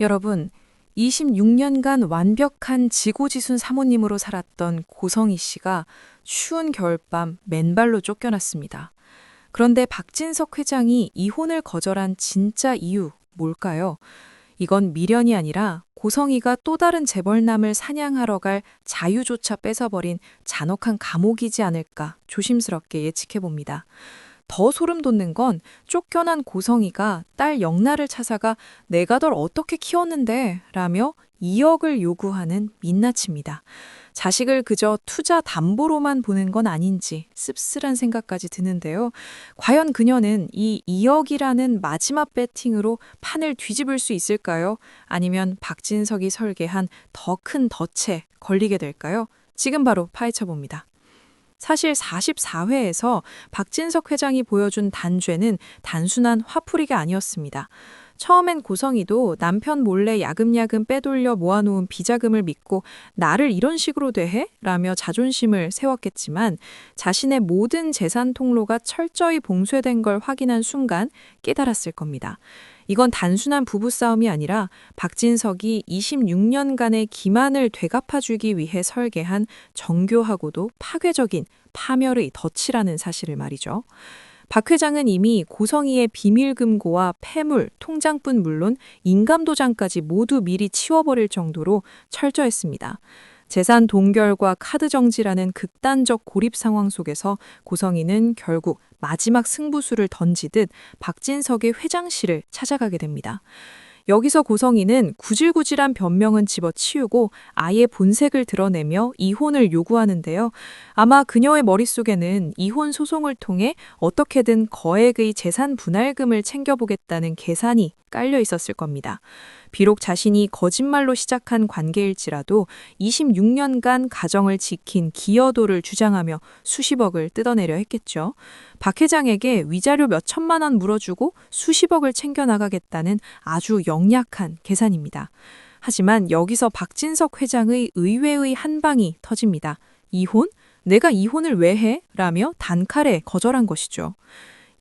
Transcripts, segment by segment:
여러분, 26년간 완벽한 지고지순 사모님으로 살았던 고성희 씨가 추운 겨울밤 맨발로 쫓겨났습니다. 그런데 박진석 회장이 이혼을 거절한 진짜 이유 뭘까요? 이건 미련이 아니라 고성희가 또 다른 재벌남을 사냥하러 갈 자유조차 뺏어버린 잔혹한 감옥이지 않을까 조심스럽게 예측해 봅니다. 더 소름 돋는 건 쫓겨난 고성이가 딸 영나를 찾아가 내가 널 어떻게 키웠는데? 라며 2억을 요구하는 민낯입니다. 자식을 그저 투자 담보로만 보는 건 아닌지 씁쓸한 생각까지 드는데요. 과연 그녀는 이 2억이라는 마지막 배팅으로 판을 뒤집을 수 있을까요? 아니면 박진석이 설계한 더 큰 덫에 걸리게 될까요? 지금 바로 파헤쳐 봅니다. 사실 44회에서 박진석 회장이 보여준 단죄는 단순한 화풀이가 아니었습니다. 처음엔 고성이도 남편 몰래 야금야금 빼돌려 모아놓은 비자금을 믿고 나를 이런 식으로 대해? 라며 자존심을 세웠겠지만 자신의 모든 재산 통로가 철저히 봉쇄된 걸 확인한 순간 깨달았을 겁니다. 이건 단순한 부부싸움이 아니라 박진석이 26년간의 기만을 되갚아주기 위해 설계한 정교하고도 파괴적인 파멸의 덫이라는 사실을 말이죠. 박 회장은 이미 고성희의 비밀금고와 폐물, 통장뿐 물론 인감도장까지 모두 미리 치워버릴 정도로 철저했습니다. 재산 동결과 카드 정지라는 극단적 고립 상황 속에서 고성희는 결국 마지막 승부수를 던지듯 박진석의 회장실을 찾아가게 됩니다. 여기서 고성희는 구질구질한 변명은 집어치우고 아예 본색을 드러내며 이혼을 요구하는데요. 아마 그녀의 머릿속에는 이혼 소송을 통해 어떻게든 거액의 재산 분할금을 챙겨보겠다는 계산이 깔려 있었을 겁니다. 비록 자신이 거짓말로 시작한 관계일지라도 26년간 가정을 지킨 기여도를 주장하며 수십억을 뜯어내려 했겠죠. 박 회장에게 위자료 몇 천만 원 물어주고 수십억을 챙겨나가겠다는 아주 영약한 계산입니다. 하지만 여기서 박진석 회장의 의외의 한방이 터집니다. 이혼? 내가 이혼을 왜 해? 라며 단칼에 거절한 것이죠.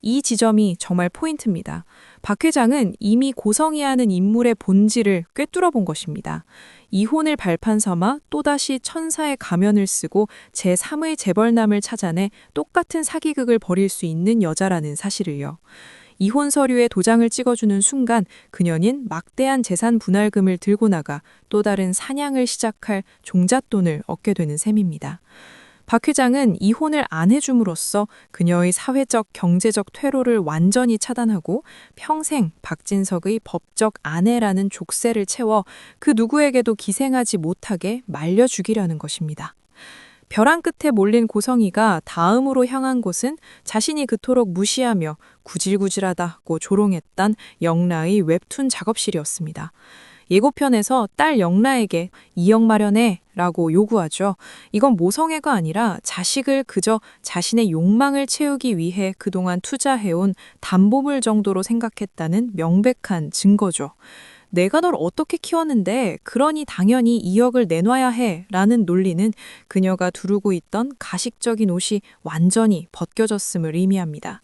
이 지점이 정말 포인트입니다. 박 회장은 이미 고성희라는 인물의 본질을 꿰뚫어 본 것입니다. 이혼을 발판 삼아 또다시 천사의 가면을 쓰고 제3의 재벌남을 찾아내 똑같은 사기극을 벌일 수 있는 여자라는 사실을요. 이혼 서류에 도장을 찍어주는 순간 그녀는 막대한 재산 분할금을 들고 나가 또 다른 사냥을 시작할 종잣돈을 얻게 되는 셈입니다. 박 회장은 이혼을 안 해줌으로써 그녀의 사회적, 경제적 퇴로를 완전히 차단하고 평생 박진석의 법적 아내라는 족쇄를 채워 그 누구에게도 기생하지 못하게 말려 죽이려는 것입니다. 벼랑 끝에 몰린 고성희가 다음으로 향한 곳은 자신이 그토록 무시하며 구질구질하다고 조롱했던 영라의 웹툰 작업실이었습니다. 예고편에서 딸 영라에게 2억 마련해 라고 요구하죠. 이건 모성애가 아니라 자식을 그저 자신의 욕망을 채우기 위해 그동안 투자해온 담보물 정도로 생각했다는 명백한 증거죠. 내가 널 어떻게 키웠는데 그러니 당연히 2억을 내놔야 해 라는 논리는 그녀가 두르고 있던 가식적인 옷이 완전히 벗겨졌음을 의미합니다.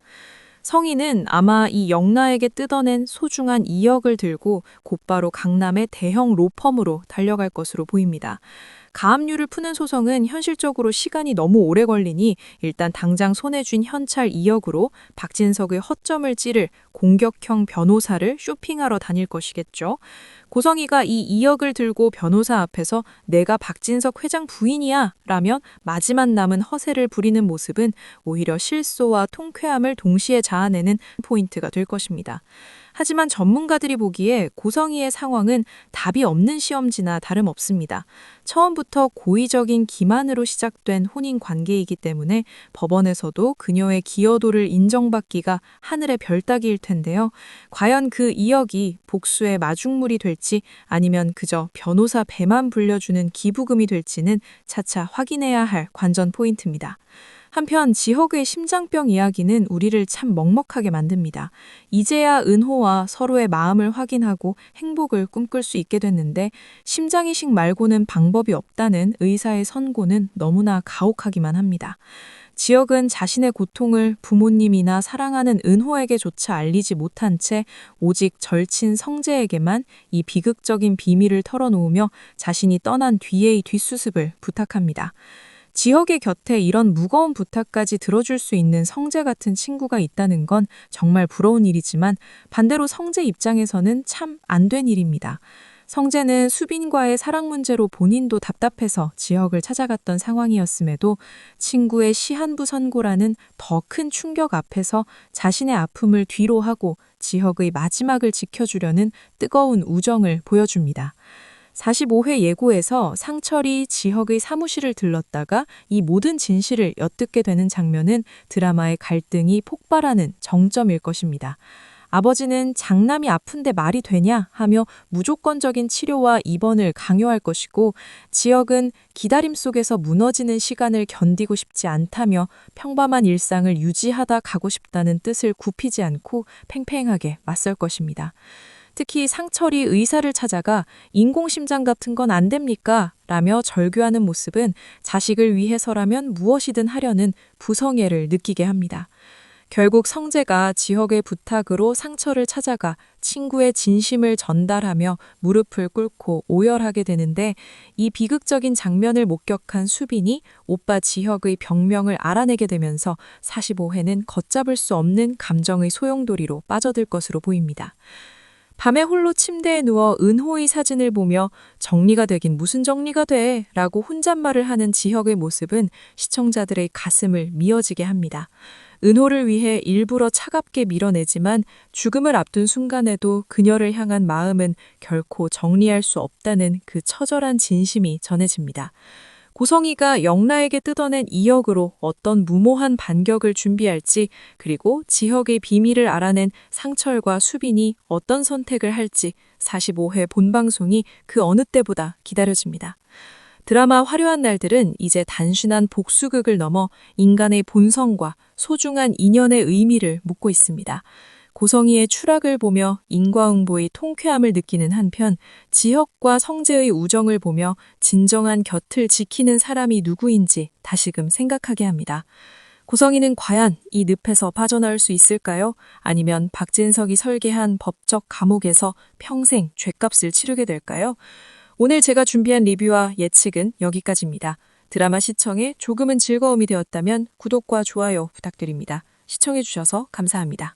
성희는 아마 이 영라에게 뜯어낸 소중한 2억을 들고 곧바로 강남의 대형 로펌으로 달려갈 것으로 보입니다. 가압류를 푸는 소송은 현실적으로 시간이 너무 오래 걸리니 일단 당장 손에 쥔 현찰 2억으로 박진석의 허점을 찌를 공격형 변호사를 쇼핑하러 다닐 것이겠죠. 고성희가 이 2억을 들고 변호사 앞에서 내가 박진석 회장 부인이야 라면 마지막 남은 허세를 부리는 모습은 오히려 실소와 통쾌함을 동시에 자아내는 포인트가 될 것입니다. 하지만 전문가들이 보기에 고성희의 상황은 답이 없는 시험지나 다름없습니다. 처음부터 고의적인 기만으로 시작된 혼인 관계이기 때문에 법원에서도 그녀의 기여도를 인정받기가 하늘의 별 따기일 텐데요. 과연 그 2억이 복수의 마중물이 될지 아니면 그저 변호사 배만 불려주는 기부금이 될지는 차차 확인해야 할 관전 포인트입니다. 한편 지혁의 심장병 이야기는 우리를 참 먹먹하게 만듭니다. 이제야 은호와 서로의 마음을 확인하고 행복을 꿈꿀 수 있게 됐는데 심장이식 말고는 방법이 없다는 의사의 선고는 너무나 가혹하기만 합니다. 지혁은 자신의 고통을 부모님이나 사랑하는 은호에게조차 알리지 못한 채 오직 절친 성재에게만 이 비극적인 비밀을 털어놓으며 자신이 떠난 뒤의 뒷수습을 부탁합니다. 지혁의 곁에 이런 무거운 부탁까지 들어줄 수 있는 성재 같은 친구가 있다는 건 정말 부러운 일이지만 반대로 성재 입장에서는 참 안 된 일입니다. 성재는 수빈과의 사랑 문제로 본인도 답답해서 지혁을 찾아갔던 상황이었음에도 친구의 시한부 선고라는 더 큰 충격 앞에서 자신의 아픔을 뒤로하고 지혁의 마지막을 지켜주려는 뜨거운 우정을 보여줍니다. 45회 예고에서 상철이 지혁의 사무실을 들렀다가 이 모든 진실을 엿듣게 되는 장면은 드라마의 갈등이 폭발하는 정점일 것입니다. 아버지는 장남이 아픈데 말이 되냐 하며 무조건적인 치료와 입원을 강요할 것이고 지혁은 기다림 속에서 무너지는 시간을 견디고 싶지 않다며 평범한 일상을 유지하다 가고 싶다는 뜻을 굽히지 않고 팽팽하게 맞설 것입니다. 특히 상철이 의사를 찾아가 인공심장 같은 건 안 됩니까? 라며 절규하는 모습은 자식을 위해서라면 무엇이든 하려는 부성애를 느끼게 합니다. 결국 성재가 지혁의 부탁으로 상철을 찾아가 친구의 진심을 전달하며 무릎을 꿇고 오열하게 되는데 이 비극적인 장면을 목격한 수빈이 오빠 지혁의 병명을 알아내게 되면서 45회는 걷잡을 수 없는 감정의 소용돌이로 빠져들 것으로 보입니다. 밤에 홀로 침대에 누워 은호의 사진을 보며 정리가 되긴 무슨 정리가 돼 라고 혼잣말을 하는 지혁의 모습은 시청자들의 가슴을 미어지게 합니다. 은호를 위해 일부러 차갑게 밀어내지만 죽음을 앞둔 순간에도 그녀를 향한 마음은 결코 정리할 수 없다는 그 처절한 진심이 전해집니다. 고성이가 영라에게 뜯어낸 2억으로 어떤 무모한 반격을 준비할지 그리고 지혁의 비밀을 알아낸 상철과 수빈이 어떤 선택을 할지 45회 본방송이 그 어느 때보다 기다려집니다. 드라마 화려한 날들은 이제 단순한 복수극을 넘어 인간의 본성과 소중한 인연의 의미를 묻고 있습니다. 고성이의 추락을 보며 인과응보의 통쾌함을 느끼는 한편 지혁과 성재의 우정을 보며 진정한 곁을 지키는 사람이 누구인지 다시금 생각하게 합니다. 고성이는 과연 이 늪에서 빠져나올 수 있을까요? 아니면 박진석이 설계한 법적 감옥에서 평생 죗값을 치르게 될까요? 오늘 제가 준비한 리뷰와 예측은 여기까지입니다. 드라마 시청에 조금은 즐거움이 되었다면 구독과 좋아요 부탁드립니다. 시청해주셔서 감사합니다.